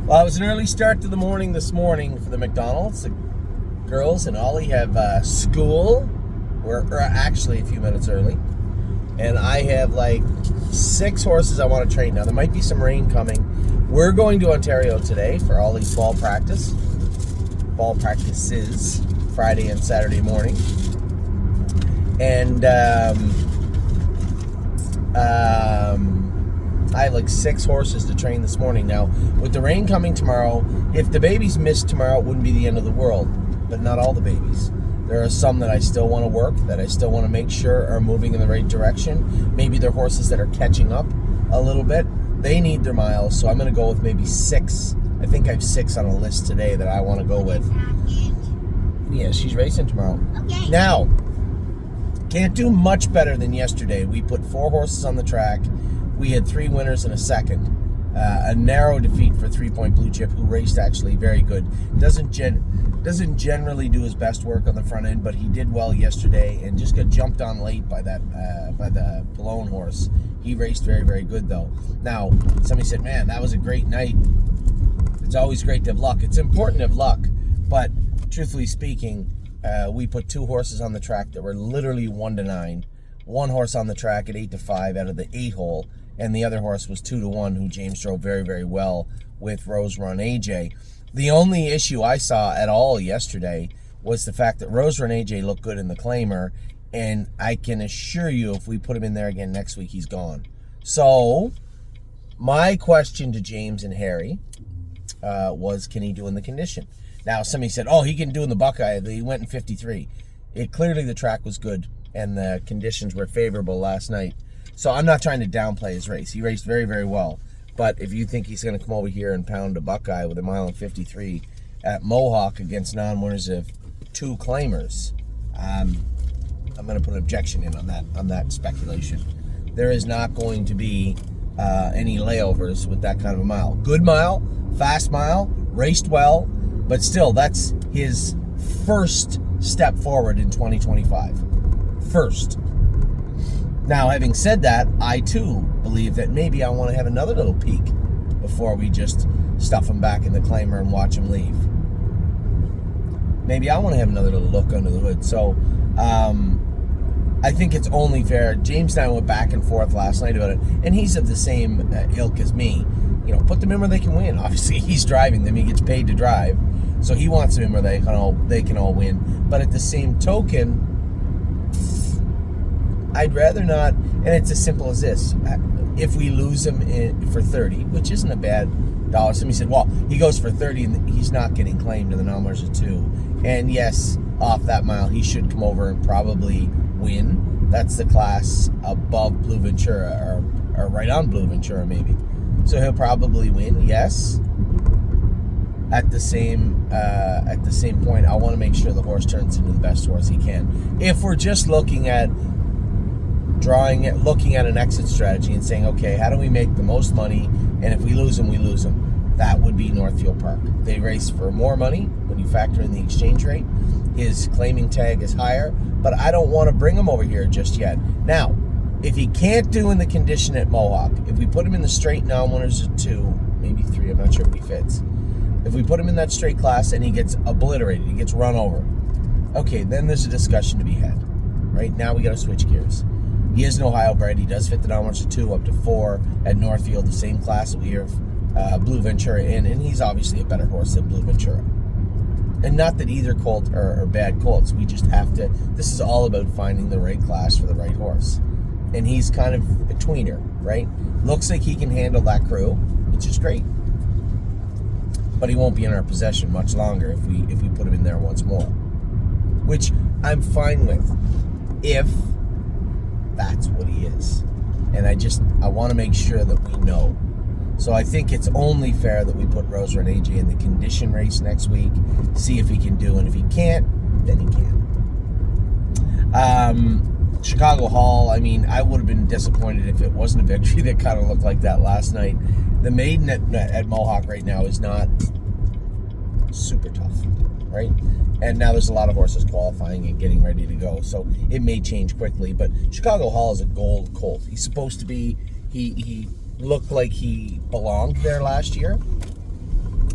Well, it was an early start to the morning this morning for the McDonald's. The girls and Ollie have school. We're actually a few minutes early. And I have like 6 horses I want to train. Now, there might be some rain coming. We're going to Ontario today for Ollie's ball practice. Ball practices Friday and Saturday morning. And I have like 6 horses to train this morning. Now, with the rain coming tomorrow, if the babies missed tomorrow, it wouldn't be the end of the world. But not all the babies. There are some that I still want to work, that I still want to make sure are moving in the right direction. Maybe they're horses that are catching up a little bit. They need their miles, so I'm going to go with maybe 6. I think I have 6 on a list today that I want to go with. Yeah, she's racing tomorrow. Okay. Now, can't do much better than yesterday. We put 4 horses on the track. We had 3 winners and a second. A narrow defeat for 3 Point Blue Chip, who raced actually very good. Doesn't generally do his best work on the front end, but he did well yesterday and just got jumped on late by the Pallone horse. He raced very, very good though. Now, somebody said, "Man, that was a great night." It's always great to have luck. It's important to have luck, but truthfully speaking, we put 2 horses on the track that were literally 1-9. 1 horse on the track at 8-5 out of the 8 hole, and the other horse was 2-1, who James drove very, very well with Rose Run AJ. The only issue I saw at all yesterday was the fact that Rose Run AJ looked good in the claimer, and I can assure you if we put him in there again next week, he's gone. So, my question to James and Harry was, can he do in the condition? Now, somebody said, oh, he can do in the Buckeye. He went in 53. Clearly, the track was good, and the conditions were favorable last night. So I'm not trying to downplay his race. He raced very, very well. But if you think he's going to come over here and pound a Buckeye with 1:53 at Mohawk against non-winners of 2 claimers, I'm going to put an objection in on that speculation. There is not going to be any layovers with that kind of a mile. Good mile, fast mile, raced well, but still, that's his first step forward in 2025. First. Now, having said that, I too believe that maybe I want to have another little peek before we just stuff him back in the claimer and watch him leave. Maybe I want to have another little look under the hood. So, I think it's only fair. James and I went back and forth last night about it, and he's of the same ilk as me. You know, put them in where they can win. Obviously, he's driving them. He gets paid to drive. So he wants them in where they can all win. But at the same token, I'd rather not, and it's as simple as this. If we lose him for 30, which isn't a bad dollar. Somebody said, well, he goes for 30 and he's not getting claimed to the numbers of 2. And yes, off that mile, he should come over and probably win. That's the class above Blue Ventura, or right on Blue Ventura maybe. So he'll probably win, yes. At the same point, I want to make sure the horse turns into the best horse he can. If we're just looking at an exit strategy and saying, okay, how do we make the most money? And if we lose him, we lose him. That would be Northfield Park. They race for more money when you factor in the exchange rate. His claiming tag is higher, but I don't want to bring him over here just yet. Now, if he can't do in the condition at Mohawk, if we put him in the straight non-winners of 2, maybe 3, I'm not sure if he fits. If we put him in that straight class and he gets obliterated, he gets run over, okay, then there's a discussion to be had. Right now we got to switch gears. He is an Ohio bred. He does fit the non-winners of 2 up to 4 at Northfield, the same class that we have Blue Ventura in, and he's obviously a better horse than Blue Ventura. And not that either Colt are bad colts. We just have to, this is all about finding the right class for the right horse. And he's kind of a tweener, right? Looks like he can handle that crew, which is great. But he won't be in our possession much longer if we put him in there once more. Which I'm fine with, if that's what he is. And I want to make sure that we know. So I think it's only fair that we put Rose Run AJ in the condition race next week, see if he can do, and if he can't, then he can't. Chicago Hall, I mean, I would have been disappointed if it wasn't a victory that kind of looked like that last night. The maiden at Mohawk right now is not super tough, right? And now there's a lot of horses qualifying and getting ready to go, so it may change quickly. But Chicago Hall is a gold colt. He's supposed to be, he looked like he belonged there last year.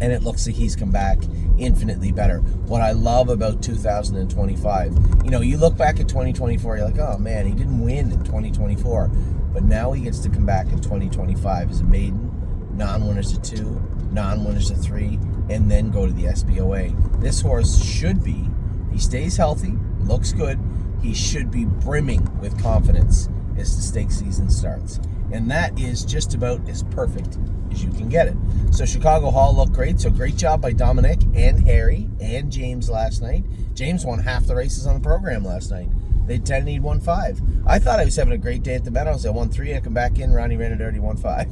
and it looks like he's come back infinitely better. What I love about 2025, you look back at 2024, you're like, oh man, he didn't win in 2024, but now he gets to come back in 2025 as a maiden, non-winners of 2, non-winners of 3, and then go to the SBOA. This horse should be, he stays healthy, looks good, he should be brimming with confidence as the stakes season starts. And that is just about as perfect as you can get it. So Chicago Hall looked great. So great job by Dominic and Harry and James last night. James won half the races on the program last night. They had 10 and he'd won 5. I thought I was having a great day at the Meadows. I won 3. I come back in. Ronnie ran it already won 5.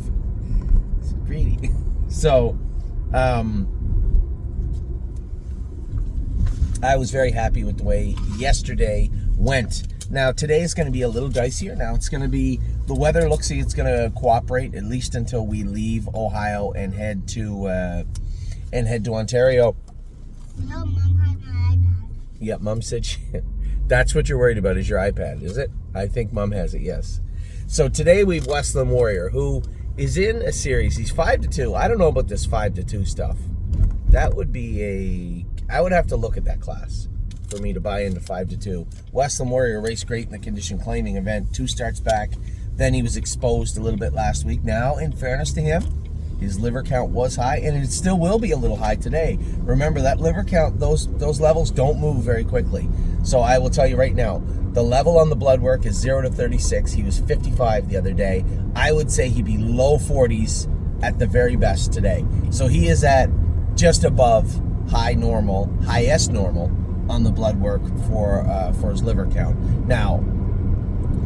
It's greedy. So, I was very happy with the way yesterday went. Now, today is going to be a little dicier. Now, it's going to be, the weather looks like it's going to cooperate at least until we leave Ohio and head to Ontario. No, Mom had my iPad. Yeah, Mom said that's what you're worried about is your iPad, is it? I think Mom has it, yes. So today we've Westland Warrior, who is in a series. He's 5-2. I don't know about this 5-2 stuff. That would be I would have to look at that class for me to buy into 5-2. Westland Warrior raced great in the condition claiming event. 2 starts back. Then he was exposed a little bit last week. Now, in fairness to him, his liver count was high, and it still will be a little high today. Remember, that liver count, those levels don't move very quickly. So I will tell you right now, the level on the blood work is 0 to 36. He was 55 the other day. I would say he'd be low 40s at the very best today. So he is at just above highest normal on the blood work for his liver count. Now,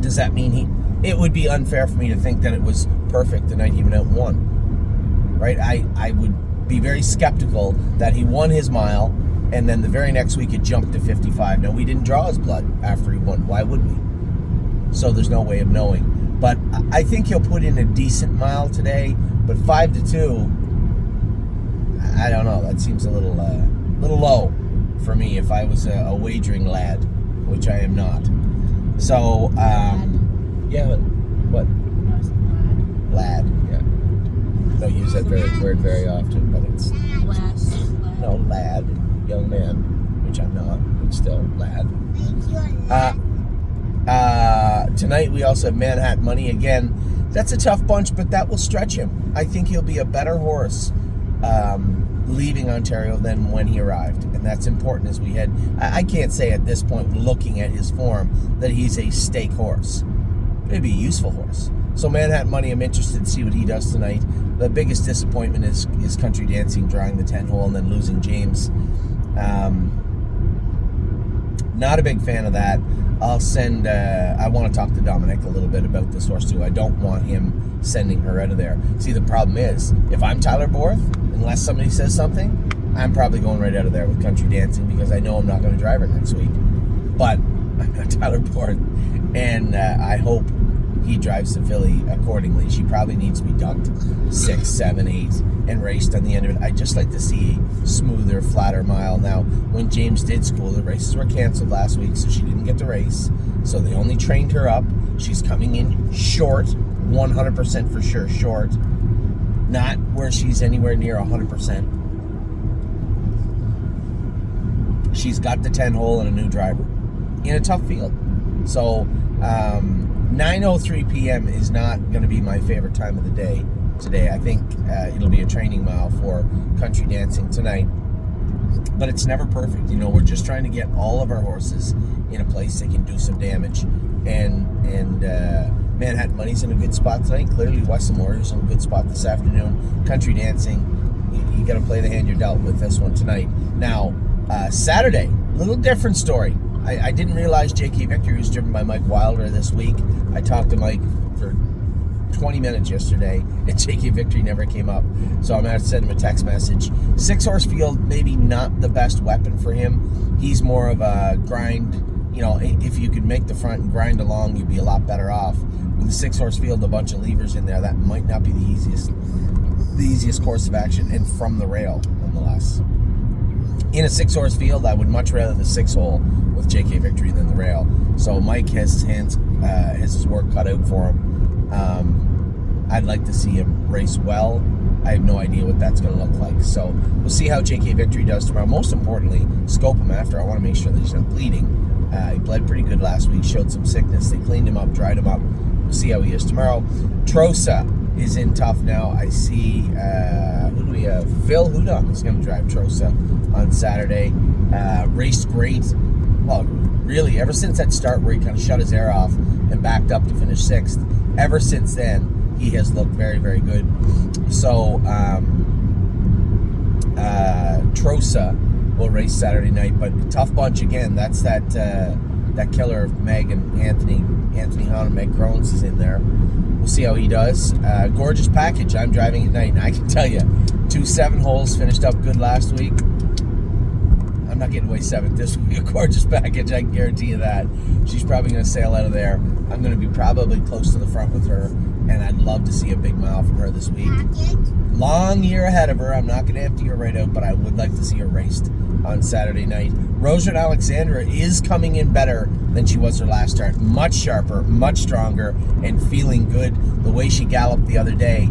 does that mean it would be unfair for me to think that it was perfect the night he went out and won, right? I would be very skeptical that he won his mile and then the very next week it jumped to 55. Now, we didn't draw his blood after he won. Why would we? So there's no way of knowing. But I think he'll put in a decent mile today, but 5-2, I don't know. That seems a little low for me if I was a wagering lad, which I am not. So, yeah, what? Lad, yeah. Don't use that word very often, but it's no lad, young man, which I'm not, but still lad. Tonight we also have Manhattan Money again. That's a tough bunch, but that will stretch him. I think he'll be a better horse leaving Ontario than when he arrived, and that's important as we head. I can't say at this point, looking at his form, that he's a stake horse. It'd be a useful horse. So Manhattan Money, I'm interested to see what he does tonight. The biggest disappointment is Country Dancing drawing the 10 hole and then losing James. Not a big fan of that. I'll send, I want to talk to Dominic a little bit about this horse too. I don't want him sending her out of there. See, the problem is, if I'm Tyler Borth, unless somebody says something, I'm probably going right out of there with Country Dancing because I know I'm not going to drive her next week. But I'm not Tyler Borth, and I hope he drives the filly accordingly. She probably needs to be dunked 6, 7, 8 and raced on the end of it. I'd just like to see a smoother, flatter mile. Now, when James did school, the races were canceled last week, so she didn't get to race. So they only trained her up. She's coming in short, 100% for sure short. Not where she's anywhere near 100%. She's got the 10 hole and a new driver in a tough field. So 9:03 p.m. is not going to be my favorite time of the day today. I think it'll be a training mile for Country Dancing tonight. But it's never perfect. You know, we're just trying to get all of our horses in a place they can do some damage. And Manhattan Money's in a good spot tonight. Clearly, Westland Warrior's in a good spot this afternoon. Country Dancing, you got to play the hand you're dealt with this one tonight. Now, Saturday, little different story. I didn't realize J.K. Victory was driven by Mike Wilder this week. I talked to Mike for 20 minutes yesterday, and J.K. Victory never came up. So I'm going to have to send him a text message. 6-horse field, maybe not the best weapon for him. He's more of a grind. You know, if you could make the front and grind along, you'd be a lot better off. With a 6-horse field, a bunch of levers in there, that might not be the easiest course of action, and from the rail, nonetheless. In a 6-horse field, I would much rather the 6-hole with J.K. Victory than the rail. So Mike has his work cut out for him. I'd like to see him race well. I have no idea what that's going to look like. So we'll see how JK Victory does tomorrow. Most importantly, scope him after. I want to make sure that he's not bleeding. He bled pretty good last week, showed some sickness. They cleaned him up, dried him up. We'll see how he is tomorrow. Trosa is in tough now. I see, who do we have? Phil Hudon is going to drive Trosa on Saturday. Raced great. Well, really, ever since that start where he kind of shut his air off and backed up to finish 6th, ever since then, he has looked very, very good. So, Trosa will race Saturday night, but tough bunch again. That's that killer of Meg and Anthony Hahn and Meg Crones is in there. We'll see how he does. Gorgeous package. I'm driving at night, and I can tell you, 2 7-holes finished up good last week. I'm not getting away 7th this week. A gorgeous package, I can guarantee you that. She's probably going to sail out of there. I'm going to be probably close to the front with her, and I'd love to see a big mile from her this week. Long year ahead of her. I'm not going to empty her right out, but I would like to see her raced on Saturday night. Rosa and Alexandra is coming in better than she was her last start. Much sharper, much stronger, and feeling good. The way she galloped the other day,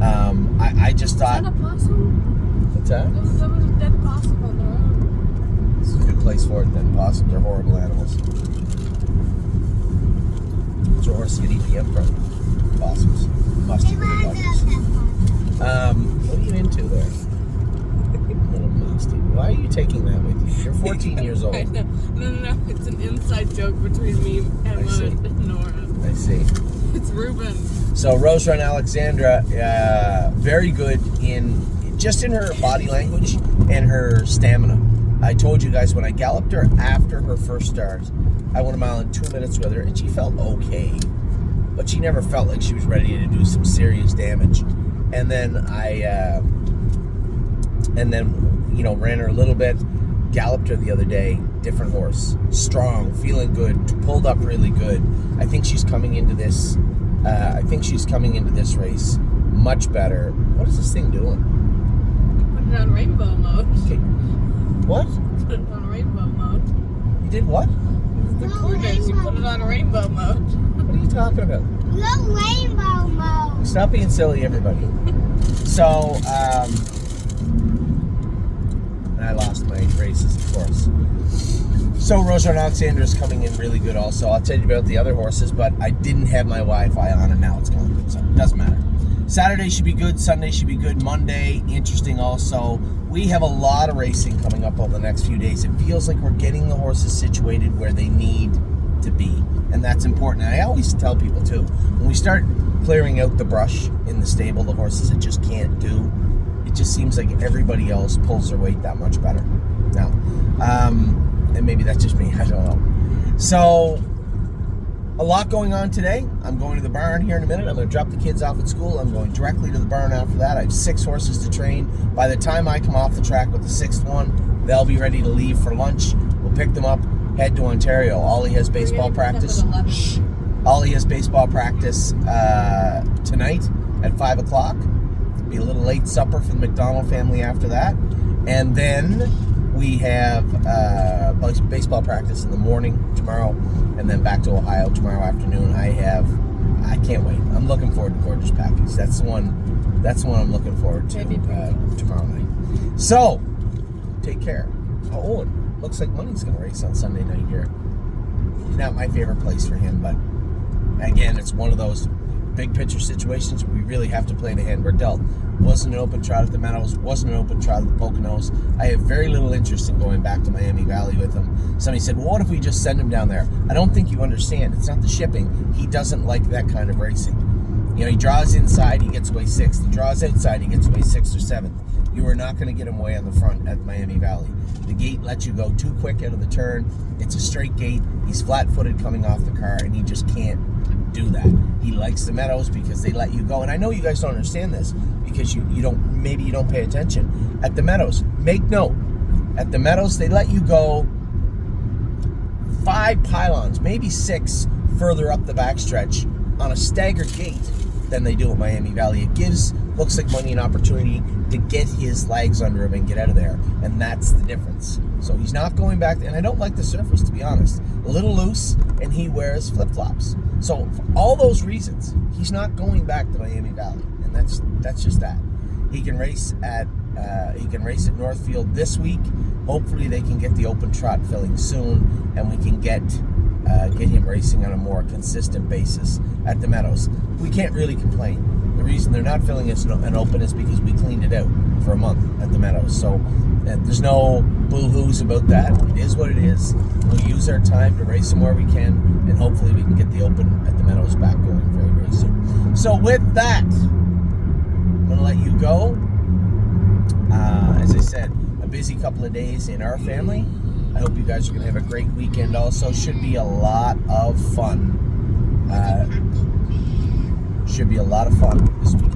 I just thought... Is that a possum? What's that? That was a dead possum on the road. It's a good place for it then. Possums are horrible animals. What's your horse get EPM from? Possums. Musty little buggers. What are you into there? Little musty. Why are you taking that with you? You're 14 years old. No. It's an inside joke between me, Emma, and Nora. I see. It's Ruben. So Rosa and Alexandra, very good in her body language and her stamina. I told you guys when I galloped her after her first start, I went a mile in 2 minutes with her, and she felt okay, but she never felt like she was ready to do some serious damage. And then ran her a little bit, galloped her the other day, different horse, strong, feeling good, pulled up really good. I think she's coming into this. Race much better. What is this thing doing? Put it on rainbow mode. Okay. What? Put it on rainbow mode. You did what? The quarters, you put it on rainbow mode. What are you talking about? No rainbow mode. Stop being silly, everybody. So, I lost my races, of course. So Rosa and Alexandra is coming in really good also. I'll tell you about the other horses, but I didn't have my Wi-Fi on, and now it's going good, so it doesn't matter. Saturday should be good. Sunday should be good. Monday, interesting also. We have a lot of racing coming up over the next few days. It feels like we're getting the horses situated where they need to be, and that's important. And I always tell people, too, when we start clearing out the brush in the stable, the horses it just can't do, it just seems like everybody else pulls their weight that much better. Now, and maybe that's just me, I don't know. So, a lot going on today. I'm going to the barn here in a minute. I'm going to drop the kids off at school. I'm going directly to the barn after that. I have 6 horses to train. By the time I come off the track with the 6th one, they'll be ready to leave for lunch. We'll pick them up, head to Ontario. Ollie has baseball practice. Ollie has baseball practice tonight at 5 o'clock. Be a little late supper for the McDonald family after that. And then we have baseball practice in the morning tomorrow, and then back to Ohio tomorrow afternoon. I can't wait. I'm looking forward to Gorgeous Package. That's the one I'm looking forward to tomorrow night. So, take care. Oh, it looks like Money's going to race on Sunday night here. Not my favorite place for him, but again, it's one of those big picture situations where we really have to play the hand we're dealt. Wasn't an open trot at the Meadows, wasn't an open trot at the Poconos. I have very little interest in going back to Miami Valley with him. Somebody said, well, what if we just send him down there? I don't think you understand. It's not the shipping. He doesn't like that kind of racing. You know, he draws inside, he gets away 6th. He draws outside, he gets away 6th or 7th. You are not going to get him away on the front at Miami Valley. The gate lets you go too quick out of the turn. It's a straight gate. He's flat-footed coming off the car, and he just can't do that. He likes the Meadows because they let you go. And I know you guys don't understand this because you don't pay attention. At the Meadows, make note. At the Meadows, they let you go 5 pylons, maybe 6 further up the backstretch on a staggered gate than they do at Miami Valley. It gives Looks Like Money an opportunity to get his legs under him and get out of there, and that's the difference. So he's not going back, and I don't like the surface, to be honest. A little loose, and he wears flip-flops. So for all those reasons, he's not going back to Miami Valley, and that's just that. he can race at Northfield this week. Hopefully they can get the open trot filling soon, and we can get him racing on a more consistent basis at the Meadows. We can't really complain. The reason they're not filling an open is because we cleaned it out for a month at the Meadows. So there's no boo-hoos about that. It is what it is. We'll use our time to race them where we can, and hopefully we can get the open at the Meadows back going very, very soon. So with that, I'm going to let you go. As I said, a busy couple of days in our family. I hope you guys are going to have a great weekend also. Should be a lot of fun. Should be a lot of fun this week.